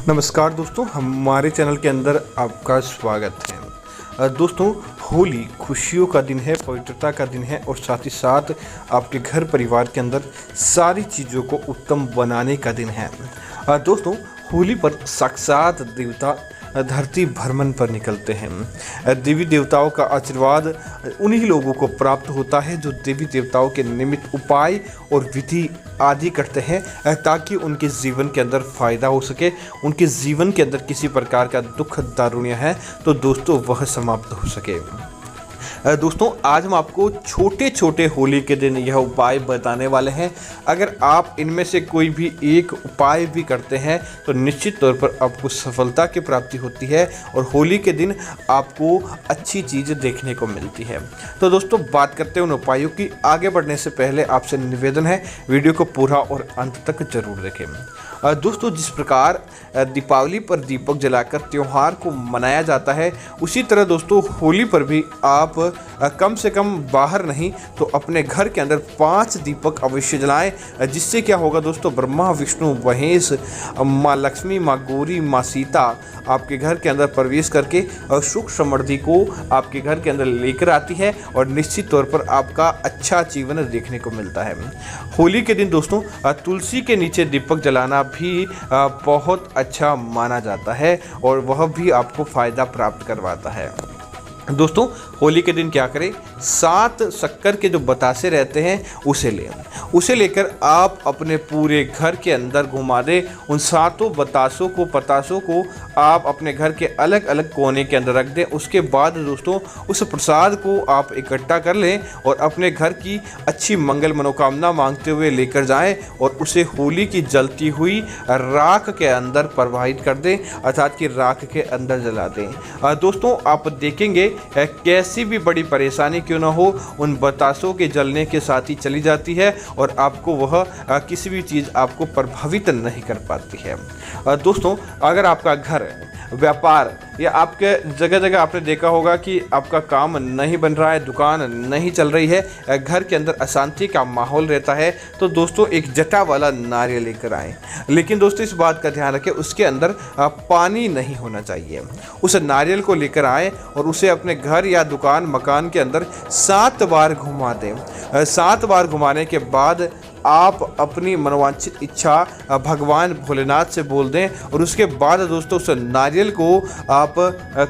नमस्कार दोस्तों, हमारे चैनल के अंदर आपका स्वागत है। दोस्तों, होली खुशियों का दिन है, पवित्रता का दिन है और साथ ही साथ आपके घर परिवार के अंदर सारी चीज़ों को उत्तम बनाने का दिन है। दोस्तों, होली पर साक्षात देवता धरती भ्रमण पर निकलते हैं। देवी देवताओं का आशीर्वाद उन्हीं लोगों को प्राप्त होता है जो देवी देवताओं के निमित्त उपाय और विधि आदि करते हैं ताकि उनके जीवन के अंदर फ़ायदा हो सके, उनके जीवन के अंदर किसी प्रकार का दुख दारुण्य है तो दोस्तों वह समाप्त हो सके। दोस्तों, आज हम आपको छोटे छोटे होली के दिन यह उपाय बताने वाले हैं। अगर आप इनमें से कोई भी एक उपाय भी करते हैं तो निश्चित तौर पर आपको सफलता की प्राप्ति होती है और होली के दिन आपको अच्छी चीज़ देखने को मिलती है। तो दोस्तों, बात करते हैं उन उपायों की। आगे बढ़ने से पहले आपसे निवेदन है, वीडियो को पूरा और अंत तक जरूर देखें। दोस्तों, जिस प्रकार दीपावली पर दीपक जलाकर त्यौहार को मनाया जाता है, उसी तरह दोस्तों होली पर भी आप कम से कम बाहर नहीं तो अपने घर के अंदर 5 दीपक अवश्य जलाएं। जिससे क्या होगा दोस्तों, ब्रह्मा विष्णु महेश, माँ लक्ष्मी, माँ गौरी, माँ सीता आपके घर के अंदर प्रवेश करके सुख समृद्धि को आपके घर के अंदर लेकर आती है और निश्चित तौर पर आपका अच्छा जीवन देखने को मिलता है। होली के दिन दोस्तों तुलसी के नीचे दीपक जलाना भी बहुत अच्छा माना जाता है और वह भी आपको फ़ायदा प्राप्त करवाता है। दोस्तों, होली के दिन क्या करें, 7 शक्कर के जो बतासे रहते हैं उसे लेकर आप अपने पूरे घर के अंदर घुमा दें। उन 7 पतासों को आप अपने घर के अलग अलग कोने के अंदर रख दें। उसके बाद दोस्तों उस प्रसाद को आप इकट्ठा कर लें और अपने घर की अच्छी मंगल मनोकामना मांगते हुए लेकर जाएं और उसे होली की जलती हुई राख के अंदर प्रवाहित कर दें, अर्थात कि राख के अंदर जला दें। दोस्तों, आप देखेंगे कैसी भी बड़ी परेशानी क्यों ना हो, उन बतासों के जलने के साथ ही चली जाती है और आपको वह किसी भी चीज़ आपको प्रभावित नहीं कर पाती है। दोस्तों, अगर आपका घर, व्यापार या आपके जगह जगह आपने देखा होगा कि आपका काम नहीं बन रहा है, दुकान नहीं चल रही है, घर के अंदर अशांति का माहौल रहता है, तो दोस्तों एक जटा वाला नारियल लेकर आएँ। लेकिन दोस्तों इस बात का ध्यान रखें, उसके अंदर पानी नहीं होना चाहिए। उस नारियल को लेकर आएँ और उसे अपने घर या दुकान मकान के अंदर 7 बार घुमा दें। 7 बार घुमाने के बाद आप अपनी मनोवांछित इच्छा भगवान भोलेनाथ से बोल दें और उसके बाद दोस्तों उस नारियल को आप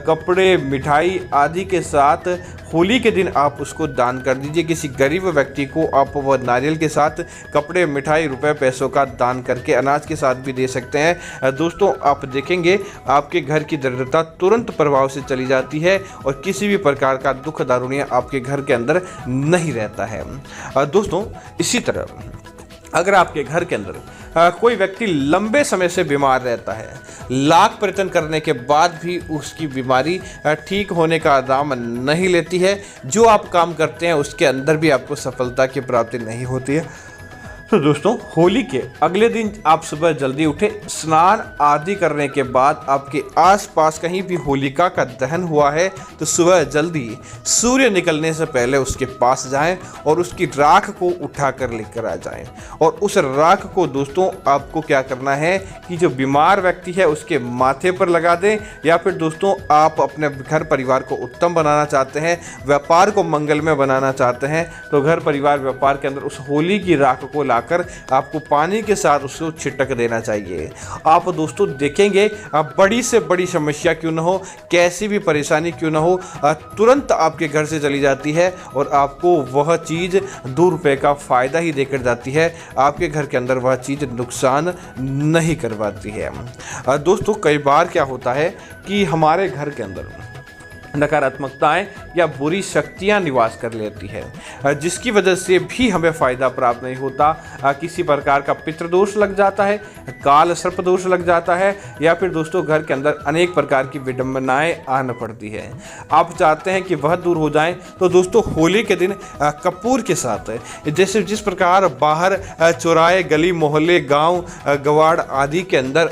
कपड़े, मिठाई आदि के साथ होली के दिन आप उसको दान कर दीजिए। किसी गरीब व्यक्ति को आप वह नारियल के साथ कपड़े, मिठाई, रुपए, पैसों का दान करके अनाज के साथ भी दे सकते हैं। दोस्तों, आप देखेंगे आपके घर की दरिद्रता तुरंत प्रभाव से चली जाती है और किसी भी प्रकार का दुख दारुण्य आपके घर के अंदर नहीं रहता है। दोस्तों, इसी तरह अगर आपके घर के अंदर कोई व्यक्ति लंबे समय से बीमार रहता है, लाख प्रयत्न करने के बाद भी उसकी बीमारी ठीक होने का दाम नहीं लेती है, जो आप काम करते हैं उसके अंदर भी आपको सफलता की प्राप्ति नहीं होती है, तो दोस्तों होली के अगले दिन आप सुबह जल्दी उठें, स्नान आदि करने के बाद आपके आसपास कहीं भी होलिका का दहन हुआ है तो सुबह जल्दी सूर्य निकलने से पहले उसके पास जाएं और उसकी राख को उठा कर लेकर आ जाएं। और उस राख को दोस्तों आपको क्या करना है कि जो बीमार व्यक्ति है उसके माथे पर लगा दें, या फिर दोस्तों आप अपने घर परिवार को उत्तम बनाना चाहते हैं, व्यापार को मंगलमय बनाना चाहते हैं, तो घर परिवार व्यापार के अंदर उस होली की राख को कर आपको पानी के साथ उसको छिटक देना चाहिए। आप दोस्तों देखेंगे बड़ी से बड़ी समस्या क्यों ना हो, कैसी भी परेशानी क्यों ना हो, तुरंत आपके घर से चली जाती है और आपको वह चीज़ 2 रुपये का फ़ायदा ही देकर जाती है। आपके घर के अंदर वह चीज़ नुकसान नहीं करवाती है। दोस्तों, कई बार क्या होता है कि हमारे घर के अंदर नकारात्मकताएं या बुरी शक्तियां निवास कर लेती है, जिसकी वजह से भी हमें फ़ायदा प्राप्त नहीं होता। किसी प्रकार का पितृदोष लग जाता है, काल सर्प दोष लग जाता है, या फिर दोस्तों घर के अंदर अनेक प्रकार की विडंबनाएं आना पड़ती है। आप चाहते हैं कि वह दूर हो जाएं, तो दोस्तों होली के दिन कपूर के साथ जैसे जिस प्रकार बाहर चौराहे, गली मोहल्ले, गाँव गवाड़ आदि के अंदर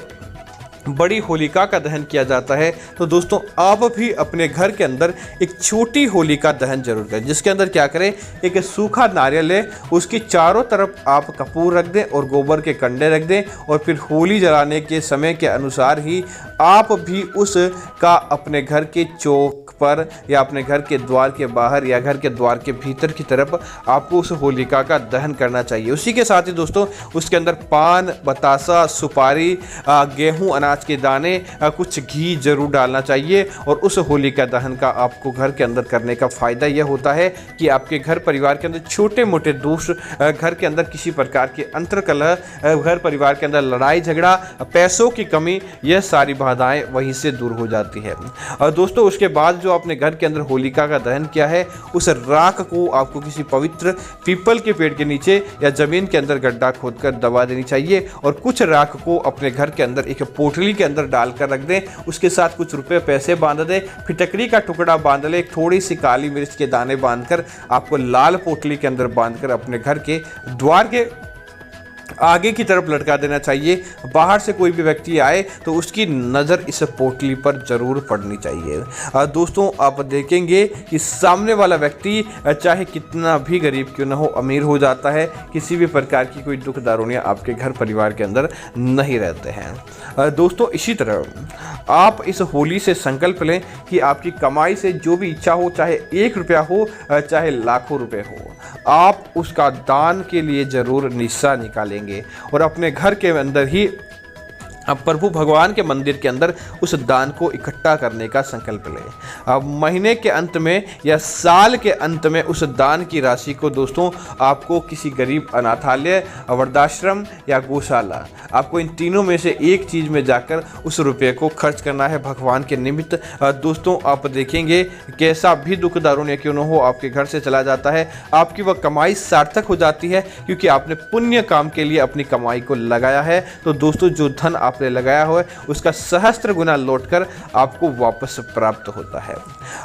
बड़ी होलिका का दहन किया जाता है। तो दोस्तों आप भी अपने घर के अंदर एक छोटी होलिका दहन जरूर करें, जिसके अंदर क्या करें, एक सूखा नारियल लें, उसकी चारों तरफ आप कपूर रख दें और गोबर के कंडे रख दें, और फिर होली जलाने के समय के अनुसार ही आप भी उसका अपने घर के चौक पर या अपने घर के द्वार के बाहर या घर के द्वार के भीतर की तरफ आपको उस होलिका का दहन करना चाहिए। उसी के साथ ही दोस्तों उसके अंदर पान, बतासा, सुपारी, गेहूं, अनाज के दाने, कुछ घी जरूर डालना चाहिए। और उस होलिका दहन का आपको घर के अंदर करने का फ़ायदा यह होता है कि आपके घर परिवार के अंदर छोटे मोटे दोष, घर के अंदर किसी प्रकार के अंतर्कलह, घर परिवार के अंदर लड़ाई झगड़ा, पैसों की कमी, यह सारी बाधाएं वहीं से दूर हो जाती है। और दोस्तों उसके बाद जो आपने घर के अंदर होलिका का दहन किया है, उस राख को आपको किसी पवित्र पीपल के पेड़ के नीचे या जमीन के अंदर गड्ढा खोदकर दबा देनी चाहिए। और कुछ राख को अपने घर के अंदर एक पोटली के अंदर डालकर रख दें, उसके साथ कुछ रुपए पैसे बांध दें, फिटकरी का टुकड़ा बांध ले, थोड़ी सी काली मिर्च के दाने बांधकर आपको लाल पोटली के अंदर बांधकर अपने घर के द्वार के आगे की तरफ लटका देना चाहिए। बाहर से कोई भी व्यक्ति आए तो उसकी नज़र इस पोटली पर जरूर पड़नी चाहिए। दोस्तों आप देखेंगे कि सामने वाला व्यक्ति चाहे कितना भी गरीब क्यों ना हो, अमीर हो जाता है। किसी भी प्रकार की कोई दुख दारुणियाँ आपके घर परिवार के अंदर नहीं रहते हैं। दोस्तों इसी तरह आप इस होली से संकल्प लें कि आपकी कमाई से जो भी इच्छा हो, चाहे 1 रुपया हो चाहे लाखों रुपए हो, आप उसका दान के लिए जरूर निस्सा निकालेंगे और अपने घर के अंदर ही अब प्रभु भगवान के मंदिर के अंदर उस दान को इकट्ठा करने का संकल्प लें। अब महीने के अंत में या साल के अंत में उस दान की राशि को दोस्तों आपको किसी गरीब अनाथालय, वृद्धाश्रम या गौशाला, आपको इन तीनों में से एक चीज़ में जाकर उस रुपये को खर्च करना है भगवान के निमित्त। दोस्तों आप देखेंगे कैसा भी दुख दारुण्य क्यों न हो आपके घर से चला जाता है, आपकी वह कमाई सार्थक हो जाती है, क्योंकि आपने पुण्य काम के लिए अपनी कमाई को लगाया है। तो दोस्तों जो धन आपने लगाया हुआ है उसका सहस्त्र गुना लौटकर आपको वापस प्राप्त होता है।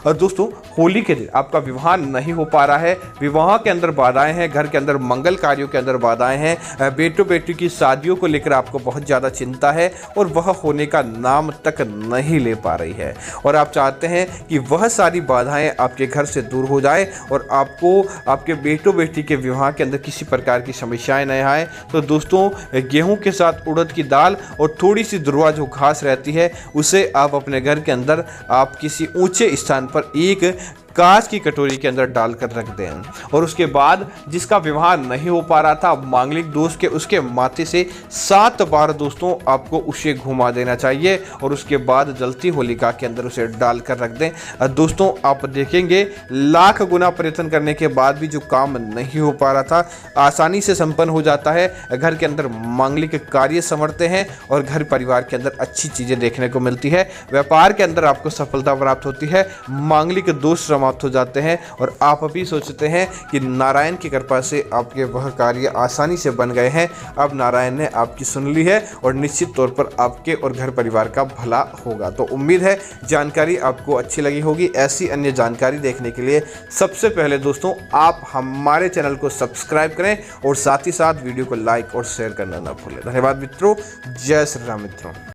और दोस्तों होली के दिन आपका विवाह नहीं हो पा रहा है, विवाह के अंदर बाधाएं हैं, घर के अंदर मंगल कार्यों के अंदर बाधाएं हैं, बेटों बेटी की शादियों को लेकर आपको बहुत ज़्यादा चिंता है और वह होने का नाम तक नहीं ले पा रही है, और आप चाहते हैं कि वह सारी बाधाएं आपके घर से दूर हो जाए और आपको आपके बेटों बेटी के विवाह के अंदर किसी प्रकार की समस्याएं न आए। तो दोस्तों गेहूं के साथ उड़द की दाल और थोड़ी सी दुर्वा जो घास रहती है उसे आप अपने घर के अंदर आप किसी ऊंचे स्थान पर एक कांच की कटोरी के अंदर डालकर रख दें, और उसके बाद जिसका विवाह नहीं हो पा रहा था मांगलिक दोष के, उसके माथे से 7 बार दोस्तों आपको उसे घुमा देना चाहिए और उसके बाद जलती होलिका के अंदर उसे डालकर रख दें। दोस्तों आप देखेंगे लाख गुना प्रयत्न करने के बाद भी जो काम नहीं हो पा रहा था आसानी से संपन्न हो जाता है। घर के अंदर मांगलिक कार्य संवरते हैं और घर परिवार के अंदर अच्छी चीज़ें देखने को मिलती है, व्यापार के अंदर आपको सफलता प्राप्त होती है, मांगलिक दोष समाप्त हो जाते हैं और आप भी सोचते हैं कि नारायण की कृपा से आपके वह कार्य आसानी से बन गए हैं। अब नारायण ने आपकी सुन ली है और निश्चित तौर पर आपके और घर परिवार का भला होगा। तो उम्मीद है जानकारी आपको अच्छी लगी होगी। ऐसी अन्य जानकारी देखने के लिए सबसे पहले दोस्तों आप हमारे चैनल को सब्सक्राइब करें और साथ ही साथ वीडियो को लाइक और शेयर करना ना भूलें। धन्यवाद मित्रों, जय श्री राम मित्रों।